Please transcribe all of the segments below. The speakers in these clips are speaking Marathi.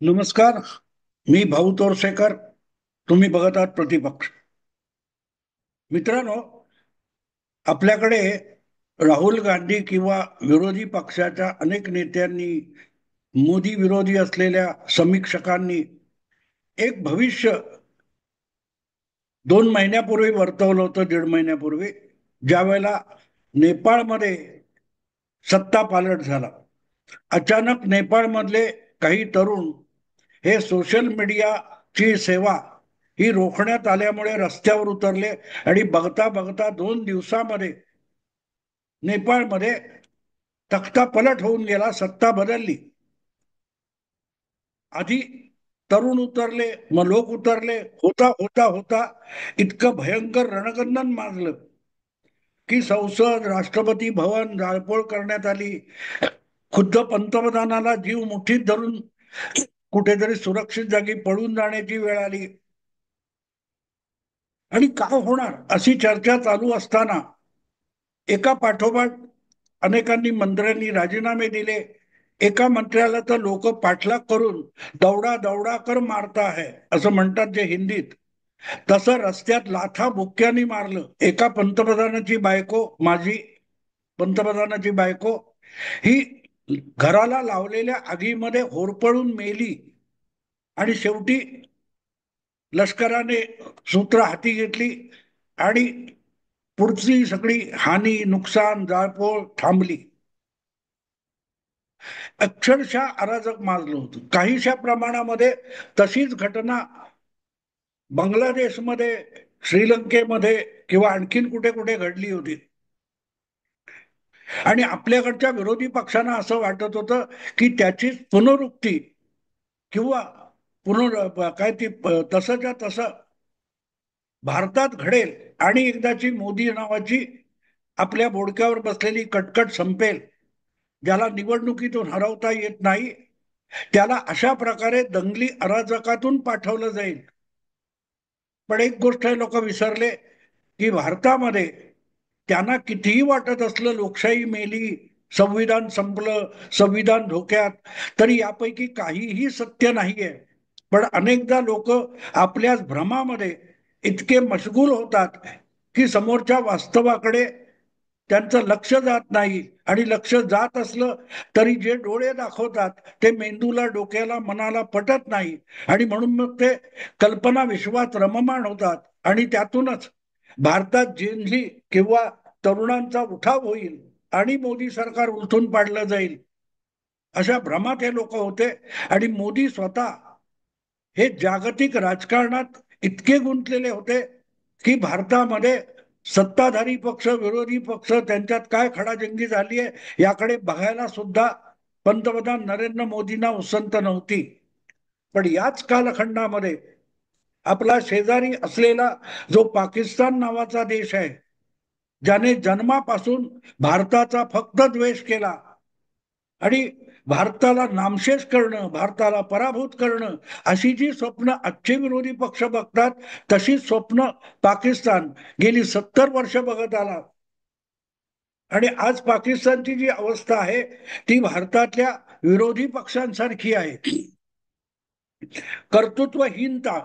नमस्कार. मी भाऊ तोरसेकर. तुम्ही बघत आहात प्रतिपक्ष. मित्रांनो, आपल्याकडे राहुल गांधी किंवा विरोधी पक्षाच्या अनेक नेत्यांनी, मोदी विरोधी असलेल्या समीक्षकांनी एक भविष्य 2 महिन्यापूर्वी वर्तवलं होतं, 1.5 महिन्यापूर्वी, ज्या वेळेला नेपाळमध्ये सत्ता पालट झाला. अचानक नेपाळमधले काही तरुण हे सोशल मीडियाची सेवा ही रोखण्यात आल्यामुळे रस्त्यावर उतरले आणि बघता बघता 2 दिवसामध्ये नेपाळमध्ये तख्ता पलट होऊन गेला, सत्ता बदलली. आधी तरुण उतरले, मग लोक उतरले, होता होता होता इतकं भयंकर रणकंदन माजलं की संसद, राष्ट्रपती भवन जाळपोळ करण्यात आली. खुद्द पंतप्रधानाला जीव मुठीत धरून कुठेतरी सुरक्षित जागी पळून जाण्याची वेळ आली. आणि काय होणार अशी चर्चा चालू असताना एका पाठोपाठ अनेकांनी मंत्र्यांनी राजीनामे दिले. एका मंत्र्याला तर लोक पाठलाग करून दौडा दौडा कर मारता है असं म्हणतात जे हिंदीत, तसं रस्त्यात लाथा बुक्क्यांनी मारलं. एका पंतप्रधानाची बायको, माझी पंतप्रधानाची बायको, ही घराला लावलेल्या आगीमध्ये होरपळून मेली. आणि शेवटी लष्कराने सूत्र हाती घेतली आणि पुढची सगळी हानी, नुकसान, जाळपोळ थांबली. अक्षरशः अराजक माजलं होतं. काहीशा प्रमाणामध्ये तशीच घटना बांगलादेशमध्ये, श्रीलंकेमध्ये किंवा आणखीन कुठे कुठे घडली होती. आणि आपल्याकडच्या विरोधी पक्षांना असं वाटत होतं की त्याची पुनरुक्ती किंवा काय ती तसंच्या तसं भारतात घडेल आणि एकदाची मोदी नावाची आपल्या बोडक्यावर बसलेली कटकट संपेल. ज्याला निवडणुकीतून हरवता येत नाही त्याला अशा प्रकारे दंगली अराजकातून पाठवलं जाईल. पण एक गोष्ट लोक विसरले की भारतामध्ये त्यांना कितीही वाटत असलं लोकशाही मेली, संविधान संपलं, संविधान धोक्यात, तरी यापैकी काहीही सत्य नाहीये. पण अनेकदा लोक आपल्याच भ्रमामध्ये इतके मशगूल होतात की समोरच्या वास्तवाकडे त्यांचं लक्ष जात नाही. आणि लक्ष जात असलं तरी जे डोळे दाखवतात ते मेंदूला, डोक्याला, मनाला पटत नाही. आणि म्हणून मग ते कल्पना विश्वात रममाण होतात आणि त्यातूनच भारतात जेनझी किंवा तरुणांचा उठाव होईल आणि मोदी सरकार उलथून पाडलं जाईल, अशा भ्रमात हे लोक होते. आणि मोदी स्वतः हे जागतिक राजकारणात इतके गुंतलेले होते की भारतामध्ये सत्ताधारी पक्ष, विरोधी पक्ष, त्यांच्यात काय खडाजंगी झाली आहे याकडे बघायला सुद्धा पंतप्रधान नरेंद्र मोदींना उसंत नव्हती. पण याच कालखंडामध्ये आपला शेजारी असलेला जो पाकिस्तान नावाचा देश आहे, ज्याने जन्मापासून भारताचा फक्त द्वेष केला आणि भारताला नामशेष करणं, भारताला पराभूत करणं अशी जी स्वप्न आजचे विरोधी पक्ष बघतात, तशी स्वप्न पाकिस्तान गेली 70 वर्ष बघत आला. आणि आज पाकिस्तानची जी अवस्था आहे ती भारतातल्या विरोधी पक्षांसारखी आहे. कर्तृत्वहीनता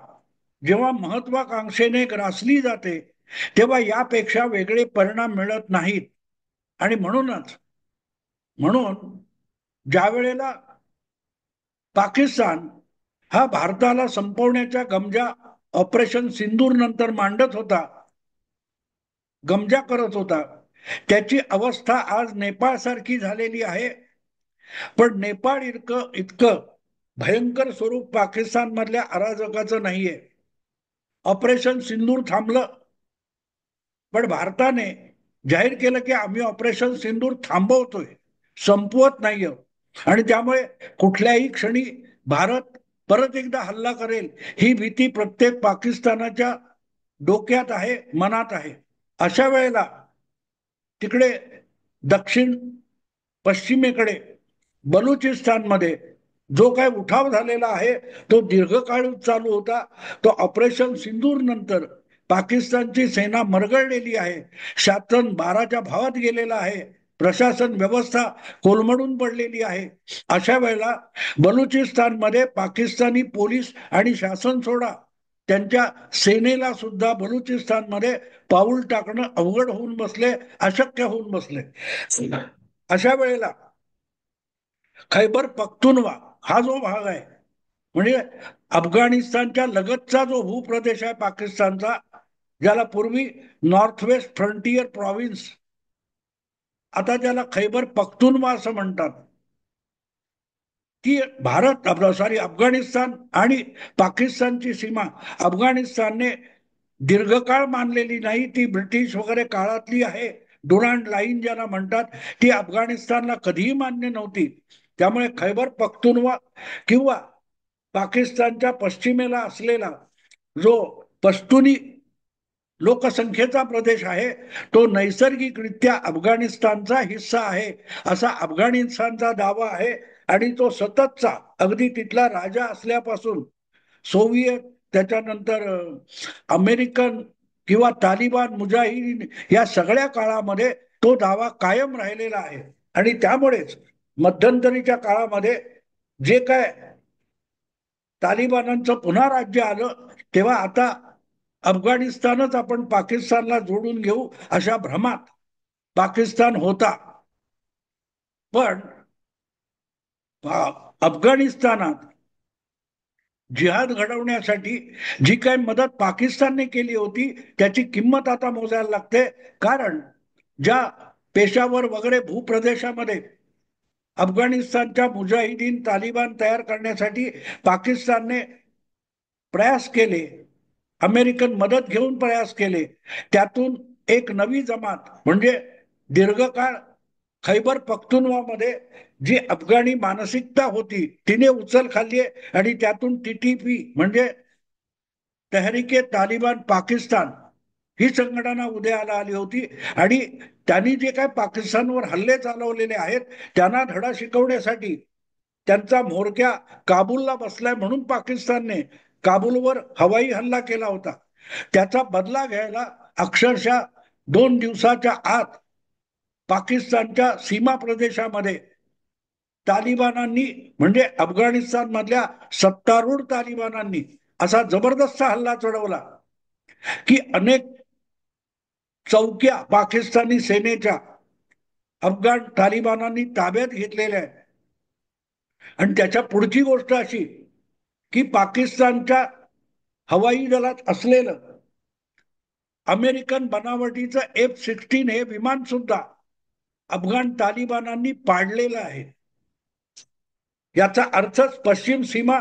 जेव्हा महत्वाकांक्षेने ग्रासली जाते तेव्हा यापेक्षा वेगळे परिणाम मिळत नाहीत. आणि म्हणून ज्या वेळेला पाकिस्तान हा भारताला संपवण्याच्या गमजा ऑपरेशन सिंदूर नंतर मांडत होता, गमजा करत होता, त्याची अवस्था आज नेपाळ सारखी झालेली आहे. पण नेपाळ इतकं इतकं भयंकर स्वरूप पाकिस्तान मधल्या अराजकाचं नाहीये. ऑपरेशन सिंदूर थांबलं, पण भारताने जाहीर केलं की आम्ही ऑपरेशन सिंदूर थांबवतोय, संपवत नाहीये. आणि त्यामुळे कुठल्याही क्षणी भारत परत एकदा हल्ला करेल ही भीती प्रत्येक पाकिस्तानाच्या डोक्यात आहे, मनात आहे. अशा वेळेला तिकडे दक्षिण पश्चिमेकडे बलुचिस्तानमध्ये जो काय उठाव झालेला आहे तो दीर्घकाळ चालू होता. तो ऑपरेशन सिंदूर नंतर पाकिस्तानची सेना मरगळलेली आहे, शासन 12च्या भावात गेलेला आहे. प्रशासन व्यवस्था कोलमडून पडलेली आहे. अशा वेळेला बलुचिस्तानमध्ये पाकिस्तानी पोलीस आणि शासन सोडा, त्यांच्या सेनेला सुद्धा बलुचिस्तानमध्ये पाऊल टाकणं अवघड होऊन बसले, अशक्य होऊन बसले. अशा वेळेला खैबर पख्तूनवा हा जो भाग आहे, म्हणजे अफगाणिस्तानच्या लगतचा जो भूप्रदेश आहे पाकिस्तानचा, ज्याला पूर्वी नॉर्थ वेस्ट फ्रंटियर प्रॉव्हिन्स, आता त्याला खैबर पख्तूनवा असं म्हणतात. ती भारत सॉरी अफगाणिस्तान आणि पाकिस्तानची सीमा अफगाणिस्तानने दीर्घकाळ मानलेली नाही, ती ब्रिटिश वगैरे काळातली आहे. डुरांड लाईन ज्याला म्हणतात, ती अफगाणिस्तानला कधीही मान्य नव्हती. त्यामुळे खैबर पख्तूनवा किंवा पाकिस्तानच्या पश्चिमेला असलेला जो पश्तुनी लोकसंख्येचा प्रदेश आहे, तो नैसर्गिकरित्या अफगाणिस्तानचा हिस्सा आहे असा अफगाणिस्तानचा दावा आहे. आणि तो सततचा, अगदी तिथला राजा असल्यापासून सोव्हिएत, त्याच्यानंतर अमेरिकन किंवा तालिबान, मुजाहिदीन या सगळ्या काळामध्ये तो दावा कायम राहिलेला आहे. आणि त्यामुळेच मध्यंतरीच्या काळामध्ये जे काय तालिबानांचं पुन्हा राज्य आलं, तेव्हा आता अफगाणिस्तानच आपण पाकिस्तानला जोडून घेऊ अशा भ्रमात पाकिस्तान होता. पण अफगाणिस्तानात जिहाद घडवण्यासाठी जी काही मदत पाकिस्तानने केली होती, त्याची किंमत आता मोजायला लागते. कारण ज्या पेशावर वगैरे भूप्रदेशामध्ये अफगाणिस्तानच्या मुजाहिदीन, तालिबान तयार करण्यासाठी पाकिस्तानने प्रयास केले, अमेरिकन मदत घेऊन प्रयास केले, त्यातून एक नवी जमात म्हणजे दीर्घकाळ खैबर पख्तूनवामध्ये जी अफगाणी मानसिकता होती, तिने उचल खाल्ली आहे. आणि त्यातून टीटीपी म्हणजे तहरीके तालिबान पाकिस्तान ही संघटना उदयाला आली होती. आणि त्यांनी जे काय पाकिस्तानवर हल्ले चालवलेले आहेत, त्यांना धडा शिकवण्यासाठी त्यांचा म्होरक्या काबूलला बसलाय म्हणून पाकिस्तानने काबूलवर हवाई हल्ला केला होता. त्याचा बदला घ्यायला अक्षरशः 2 दिवसाच्या आत पाकिस्तानच्या सीमा प्रदेशामध्ये तालिबानांनी, म्हणजे अफगाणिस्तान मधल्या सत्तारूढ तालिबानांनी असा जबरदस्त हल्ला चढवला की अनेक चौक्या पाकिस्तानी सेनेच्या अफगाण तालिबानांनी ताब्यात घेतलेल्या आहेत. आणि त्याच्या पुढची गोष्ट अशी की पाकिस्तानच्या हवाई दलात असलेलं अमेरिकन बनावटीचं F-16 हे विमान सुद्धा अफगाण तालिबानांनी पाडलेलं आहे. याचा अर्थच पश्चिम सीमा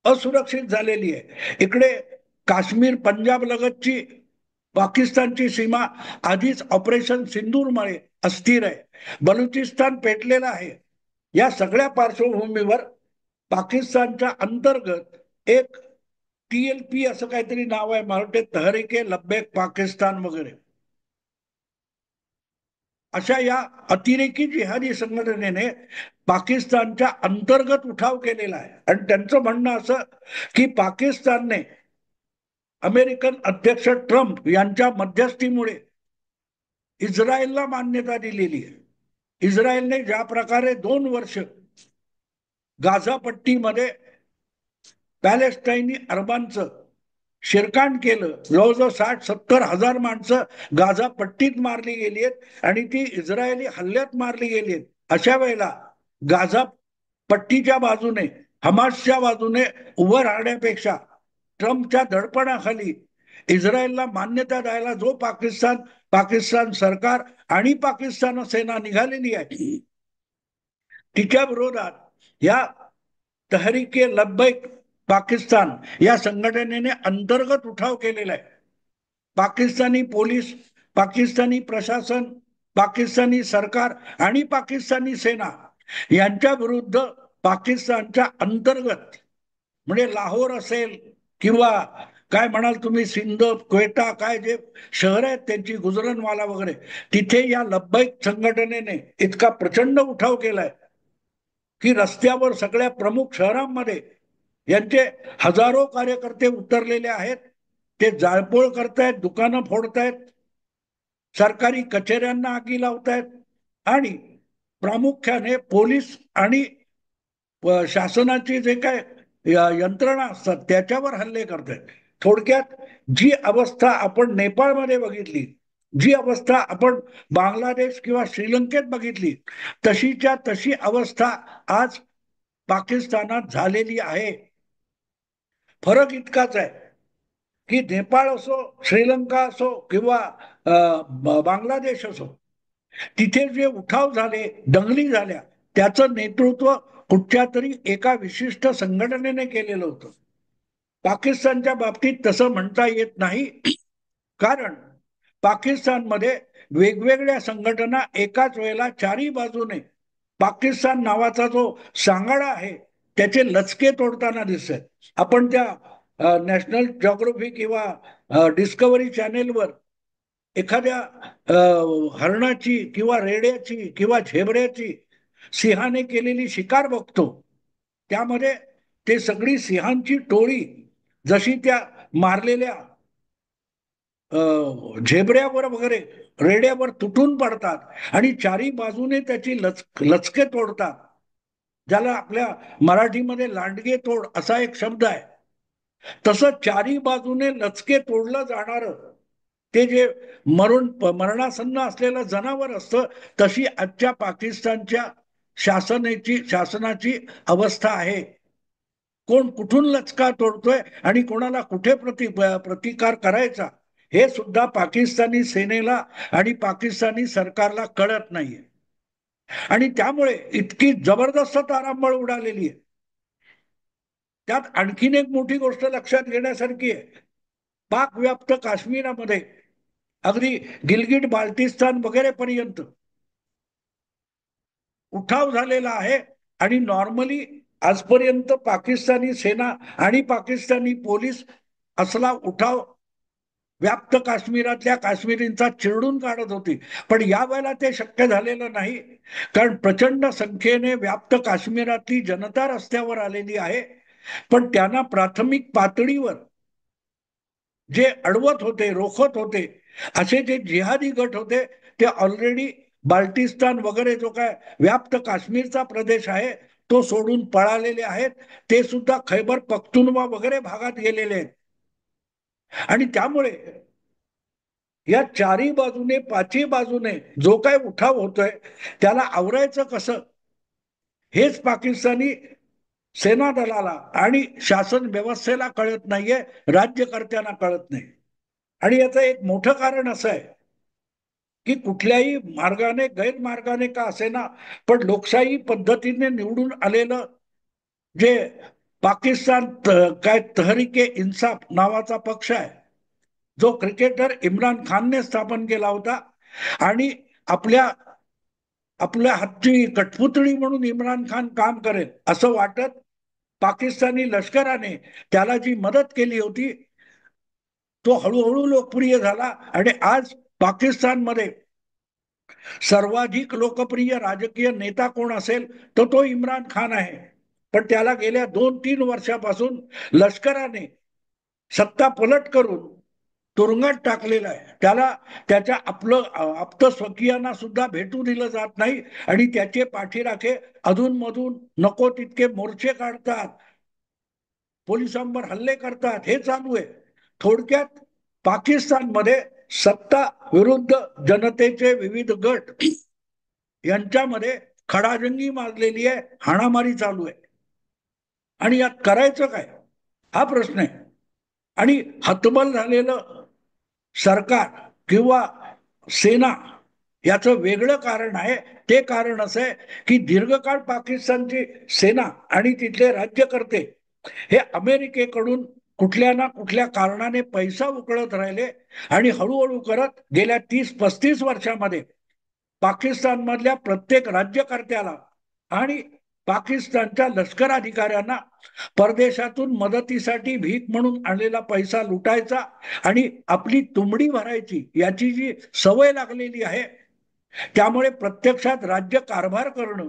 असुरक्षित झालेली आहे. इकडे काश्मीर, पंजाब लगतची पाकिस्तानची सीमा आधीच ऑपरेशन सिंदूरमुळे अस्थिर आहे. बलुचिस्तान पेटलेला आहे. या सगळ्या पार्श्वभूमीवर पाकिस्तानच्या अंतर्गत एक TLP असं काहीतरी नाव आहे, मला वाटते तहरीके लब्बैक पाकिस्तान वगैरे, अशा या अतिरेकी जिहादी संघटनेने पाकिस्तानच्या अंतर्गत उठाव केलेला आहे. आणि त्यांचं म्हणणं असं की पाकिस्तानने अमेरिकन अध्यक्ष ट्रम्प यांच्या मध्यस्थीमुळे इस्रायलला मान्यता दिलेली आहे. इस्रायलने ज्या प्रकारे 2 वर्ष गाझा पट्टीमध्ये पॅलेस्टाईनी अरबांचं शिरकाण केलं, जवळजवळ 60-70 हजार माणसं गाझा पट्टीत मारली गेली आहेत आणि ती इस्रायली हल्ल्यात मारली गेली आहेत. अशा वेळेला गाझा पट्टीच्या बाजूने, हमासच्या बाजूने उभं राहण्यापेक्षा ट्रम्पच्या दडपणाखाली इस्रायलला मान्यता द्यायला जो पाकिस्तान सरकार आणि पाकिस्तान सेना निघालेली आहे, तिच्या विरोधात या तहरीके लब्बैक पाकिस्तान या संघटनेने अंतर्गत उठाव केलेला आहे. पाकिस्तानी पोलीस, पाकिस्तानी प्रशासन, पाकिस्तानी सरकार आणि पाकिस्तानी सेना यांच्या विरुद्ध पाकिस्तानच्या अंतर्गत, म्हणजे लाहोर असेल किंवा काय म्हणाल तुम्ही, सिंध, क्वेटा, काय जे शहर आहेत त्यांची, गुजरनवाला वगैरे, तिथे या लब्बैक संघटनेने इतका प्रचंड उठाव केलाय की रस्त्यावर सगळ्या प्रमुख शहरांमध्ये यांचे हजारो कार्यकर्ते उतरलेले आहेत. ते जाळपोळ करतायत, दुकानं फोडतायत, सरकारी कचेऱ्यांना आगी लावतायत. आणि प्रामुख्याने पोलीस आणि शासनाची जे काय यंत्रणा असतात त्याच्यावर हल्ले करतायत. थोडक्यात जी अवस्था आपण नेपाळमध्ये बघितली, जी अवस्था आपण बांगलादेश किंवा श्रीलंकेत बघितली, तशीच्या तशी अवस्था आज पाकिस्तानात झालेली आहे. फरक इतकाच आहे की नेपाळ असो, श्रीलंका असो किंवा बांगलादेश असो, तिथे जे उठाव झाले, दंगली झाल्या, त्याचं नेतृत्व कुठच्या तरी एका विशिष्ट संघटनेने केलेलं होतं. पाकिस्तानच्या बाबतीत तसं म्हणता येत नाही, कारण पाकिस्तानमध्ये वेगवेगळ्या संघटना एकाच वेळेला चारही बाजूने पाकिस्तान नावाचा जो सांगाडा आहे त्याचे लचके तोडताना दिसत. आपण त्या नॅशनल जॉग्राफी किंवा डिस्कव्हरी चॅनेलवर एखाद्या हरणाची किंवा रेड्याची किंवा झेबऱ्याची सिंहाने केलेली शिकार बघतो. त्यामध्ये ते सगळी सिंहांची टोळी जशी त्या मारलेल्या झेबऱ्यावर वगैरे रेड्यावर तुटून पडतात आणि चारी बाजूने त्याची लचके तोडतात, ज्याला आपल्या मराठीमध्ये लांडगे तोड असा एक शब्द आहे. तसं चारी बाजूने लचके तोडलं जाणार ते जे मरणासन्न असलेलं जनावर असतं, तशी आजच्या पाकिस्तानच्या शासनाची अवस्था आहे. कोण कुठून लचका तोडतोय आणि कोणाला कुठे प्रतिकार करायचा हे सुद्धा पाकिस्तानी सेनेला आणि पाकिस्तानी सरकारला कळत नाहीये. आणि त्यामुळे इतकी जबरदस्त तारांबळ उडालेली आहे. त्यात आणखीन एक मोठी गोष्ट लक्षात घेण्यासारखी आहे. पाक व्याप्त काश्मीरामध्ये अगदी गिलगिट बाल्टिस्तान वगैरे पर्यंत उठाव झालेला आहे. आणि नॉर्मली आजपर्यंत पाकिस्तानी सेना आणि पाकिस्तानी पोलीस असला उठाव व्याप्त काश्मीरातल्या काश्मीरींचा चिरडून काढत होती. पण यावेळेला ते शक्य झालेलं नाही, कारण प्रचंड संख्येने व्याप्त काश्मीरातली जनता रस्त्यावर आलेली आहे. पण त्यांना प्राथमिक पातळीवर जे अडवत होते, रोखत होते, असे जे जिहादी गट होते ते ऑलरेडी बाल्टिस्तान वगैरे जो काय व्याप्त काश्मीरचा प्रदेश आहे तो सोडून पळालेले आहेत. ते सुद्धा खैबर पख्तुनवा वगैरे भागात गेलेले आहेत. आणि त्यामुळे या चारही बाजूने पाचही बाजूने जो काय उठाव होतोय त्याला आवरायचं कसं हेच पाकिस्तानी सेना दलाला आणि शासन व्यवस्थेला कळत नाहीये, राज्यकर्त्यांना कळत नाही. आणि याचं एक मोठं कारण असं आहे की कुठल्याही मार्गाने गैरमार्गाने का असेना, पण लोकशाही पद्धतीने निवडून आलेलं जे पाकिस्तान काय तहरीके इन्साफ नावाचा पक्ष आहे, जो क्रिकेटर इम्रान खानने स्थापन केला होता, आणि आपल्या आपल्या हातची कठपुतळी म्हणून इम्रान खान काम करेल असं वाटत पाकिस्तानी लष्कराने त्याला जी मदत केली होती, तो हळूहळू लोकप्रिय झाला. आणि आज पाकिस्तानमध्ये सर्वाधिक लोकप्रिय राजकीय नेता कोण असेल तर तो इम्रान खान आहे. पण त्याला गेल्या 2-3 वर्षापासून लष्कराने सत्ता पलट करून तुरुंगात टाकलेला आहे. त्याला त्याच्या आपलं आप्त स्वकीयांना सुद्धा भेटू दिलं जात नाही आणि त्याचे पाठीराखे अधूनमधून नको तितके मोर्चे काढतात, पोलिसांवर हल्ले करतात, हे चालू आहे. थोडक्यात पाकिस्तानमध्ये सत्ता विरुद्ध जनतेचे विविध गट यांच्यामध्ये खडाजंगी माजलेली आहे, हाणामारी चालू आहे. आणि यात करायचं काय हा प्रश्न आहे. आणि हतबल झालेलं सरकार किंवा सेना याचं वेगळं कारण आहे. ते कारण असं आहे की दीर्घकाळ पाकिस्तानची सेना आणि तिथले राज्यकर्ते हे अमेरिकेकडून कुठल्या ना कुठल्या कारणाने पैसा उकळत राहिले. आणि हळूहळू करत गेल्या 30-35 वर्षामध्ये पाकिस्तान मधल्या प्रत्येक राज्यकर्त्याला आणि पाकिस्तानच्या लष्कर अधिकाऱ्यांना परदेशातून मदतीसाठी भीक म्हणून आणलेला पैसा लुटायचा आणि आपली तुंबडी भरायची याची जी सवय लागलेली आहे, त्यामुळे प्रत्यक्षात राज्य कारभार करणं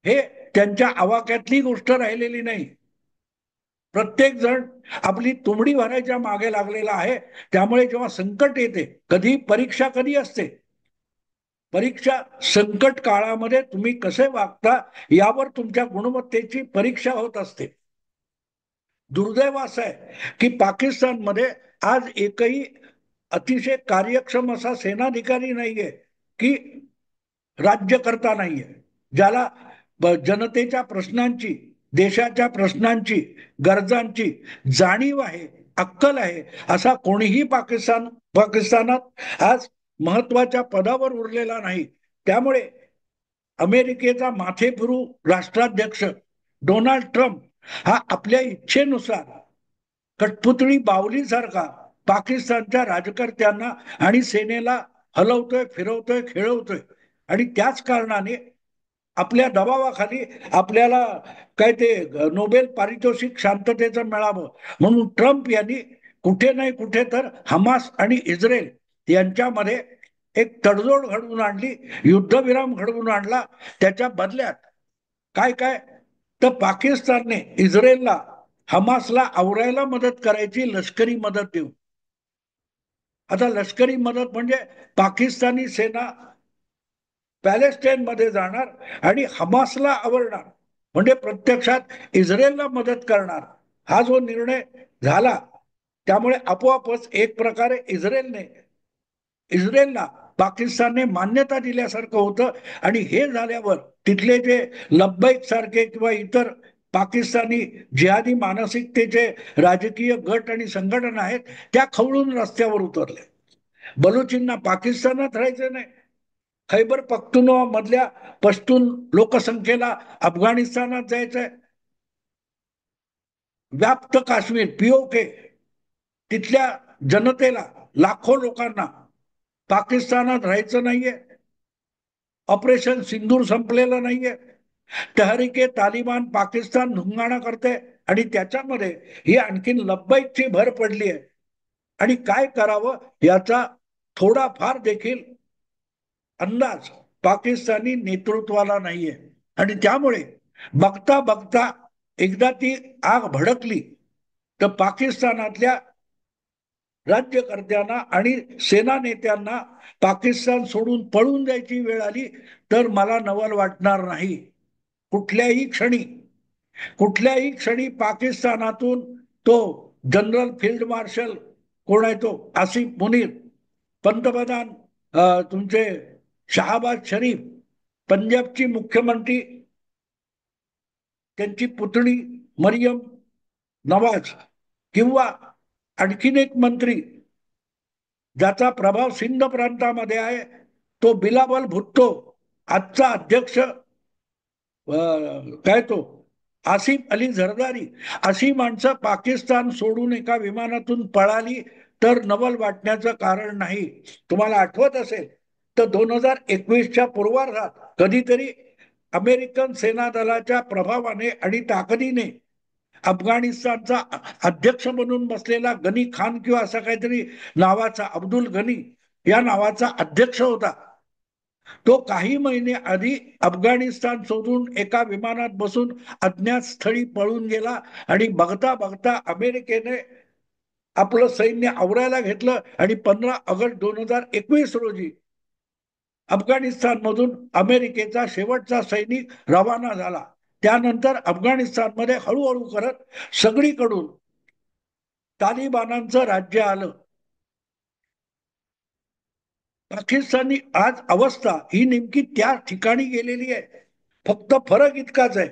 हे त्यांच्या आवाक्यातली गोष्ट राहिलेली नाही. प्रत्येक जण आपली तुंबडी भरायच्या मागे लागलेला आहे. त्यामुळे जेव्हा संकट येते, कधी परीक्षा कधी असते, परीक्षा संकट काळामध्ये तुम्ही कसे वागता यावर तुमच्या गुणवत्तेची परीक्षा होत असते. दुर्दैव असं आहे की पाकिस्तानमध्ये आज एकही अतिशय कार्यक्षम असा सेनाधिकारी नाहीये की राज्यकर्ता नाहीये ज्याला जनतेच्या प्रश्नांची, देशाच्या प्रश्नांची, गरजांची जाणीव आहे, अक्कल आहे, असा कोणीही पाकिस्तानात आज महत्वाच्या पदावर उरलेला नाही. त्यामुळे अमेरिकेचा माथेफिरू राष्ट्राध्यक्ष डोनाल्ड ट्रम्प हा आपल्या इच्छेनुसार कठपुतळी बावलीसारखा पाकिस्तानच्या राजकर्त्यांना आणि सेनेला हलवतोय, फिरवतोय, खेळवतोय. आणि त्याच कारणाने आपल्या दबावाखाली आपल्याला काय ते नोबेल पारितोषिक शांततेचं मिळावं म्हणून ट्रम्प यांनी कुठे नाही कुठे तर हमास आणि इस्रायल यांच्यामध्ये एक तडजोड घडवून आणली, युद्धविराम घडवून आणला. त्याच्या बदल्यात काय काय तर पाकिस्तानने इस्रायलला, हमासला आवरायला मदत करायची, लष्करी मदत देऊ. आता लष्करी मदत म्हणजे पाकिस्तानी सेना पॅलेस्टाईनमध्ये जाणार आणि हमासला आवरणार, म्हणजे प्रत्यक्षात इस्रायलला मदत करणार. हा जो निर्णय झाला त्यामुळे आपोआपच एक प्रकारे इस्रायलला पाकिस्तानने मान्यता दिल्यासारखं होतं. आणि हे झाल्यावर तिथले जे लब्बैक सारखे किंवा इतर पाकिस्तानी जिहादी मानसिकतेचे राजकीय गट आणि संघटना आहेत त्या खवळून रस्त्यावर उतरले. बलुचींना पाकिस्तानात राहायचं नाही, खैबर पख्तुनवा मधल्या पश्तून लोकसंख्येला अफगाणिस्तानात जायचंय, व्याप्त काश्मीर पीओके तिथल्या जनतेला, लाखो लोकांना पाकिस्तानात राहायचं नाहीये, ऑपरेशन सिंदूर संपलेलं नाहीये, तहरीके तालिबान पाकिस्तान धुंगाणा करते आणि त्याच्यामध्ये ही आणखीन लब्बैकची भर पडली आहे. आणि काय करावं याचा थोडाफार देखील अंदाज पाकिस्तानी नेतृत्वाला नाहीये. आणि त्यामुळे बघता बघता एकदा ती आग भडकली तर पाकिस्तानातल्या राज्यकर्त्यांना आणि सेना नेत्यांना पाकिस्तान सोडून पळून जायची वेळ आली तर मला नवल वाटणार नाही. कुठल्याही क्षणी कुठल्याही क्षणी पाकिस्तानातून तो जनरल फील्ड मार्शल कोण आहे तो आसिफ मुनीर, पंतप्रधान तुमचे शहाबाज शरीफ, पंजाबची मुख्यमंत्री त्यांची पुतणी मरियम नवाज, किंवा आणखीन एक मंत्री ज्याचा प्रभाव सिंध प्रांतामध्ये आहे तो बिलावल भुट्टो, आजचा अध्यक्ष काय तो आसिफ अली झरदारी, अशी माणसं पाकिस्तान सोडून एका विमानातून पळाली तर नवल वाटण्याचं कारण नाही. तुम्हाला आठवत असेल तर 2021च्या पूर्वार्धात कधीतरी अमेरिकन सेना दलाच्या प्रभावाने आणि ताकदीने अफगाणिस्तानचा अध्यक्ष म्हणून बसलेला गनी खान किंवा असा काहीतरी नावाचा अब्दुल गनी या नावाचा अध्यक्ष होता, तो काही महिने आधी अफगाणिस्तान सोडून एका विमानात बसून अज्ञात स्थळी पळून गेला. आणि बघता बघता अमेरिकेने आपलं सैन्य आवरायला घेतलं आणि 15 ऑगस्ट 2021 रोजी अफगाणिस्तान मधून अमेरिकेचा शेवटचा सैनिक रवाना झाला. त्यानंतर अफगाणिस्तानमध्ये हळूहळू करत सगळीकडून तालिबानांचं राज्य आलं. पाकिस्तानी आज अवस्था ही नेमकी त्या ठिकाणी गेलेली आहे. फक्त फरक इतकाच आहे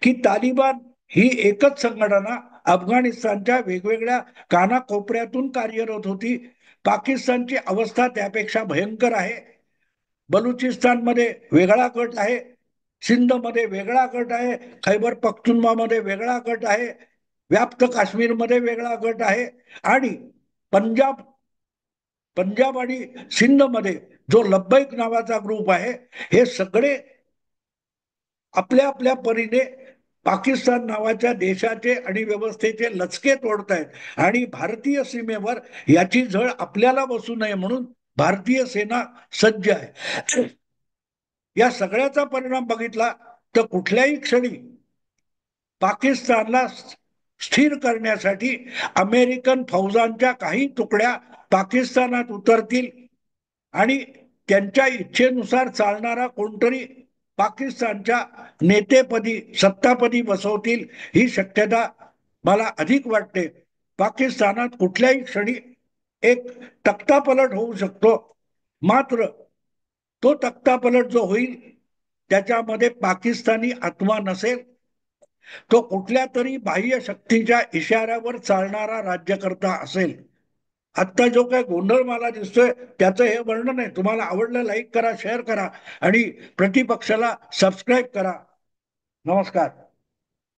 की तालिबान ही एकच संघटना अफगाणिस्तानच्या वेगवेगळ्या कानाकोपऱ्यातून कार्यरत होती. पाकिस्तानची अवस्था त्यापेक्षा भयंकर आहे. बलुचिस्तानमध्ये वेगळा गट आहे, सिंधमध्ये वेगळा गट आहे, खैबर पख्तुनवामध्ये वेगळा गट आहे, व्याप्त काश्मीरमध्ये वेगळा गट आहे, आणि पंजाब पंजाब आणि सिंधमध्ये जो लब्बैक नावाचा ग्रुप आहे, हे सगळे आपल्या आपल्या परीने पाकिस्तान नावाच्या देशाचे आणि व्यवस्थेचे लचके तोडतायत. आणि भारतीय सीमेवर याची झळ आपल्याला बसू नये म्हणून भारतीय सेना सज्ज आहे. या सगळ्याचा परिणाम बघितला तर कुठल्याही क्षणी पाकिस्तानला स्थिर करण्यासाठी अमेरिकन फौजांच्या काही तुकड्या पाकिस्तानात उतरतील आणि त्यांच्या इच्छेनुसार चालणारा कोणतरी पाकिस्तानच्या नेतेपदी सत्तापदी बसवतील ही शक्यता मला अधिक वाटते. पाकिस्तानात कुठल्याही क्षणी एक तख्तापलट होऊ शकतो. मात्र तो तख्तापलट जो होईल त्याच्यामध्ये पाकिस्तानी आत्मा नसेल. तो कुठल्या तरी बाह्य शक्तीच्या इशाऱ्यावर चालणारा राज्यकर्ता असेल. आत्ता जो काय गोंधळ मला दिसतोय त्याचं हे वर्णन आहे. तुम्हाला आवडलं लाईक करा, शेअर करा आणि प्रतिपक्षाला सबस्क्राईब करा. नमस्कार.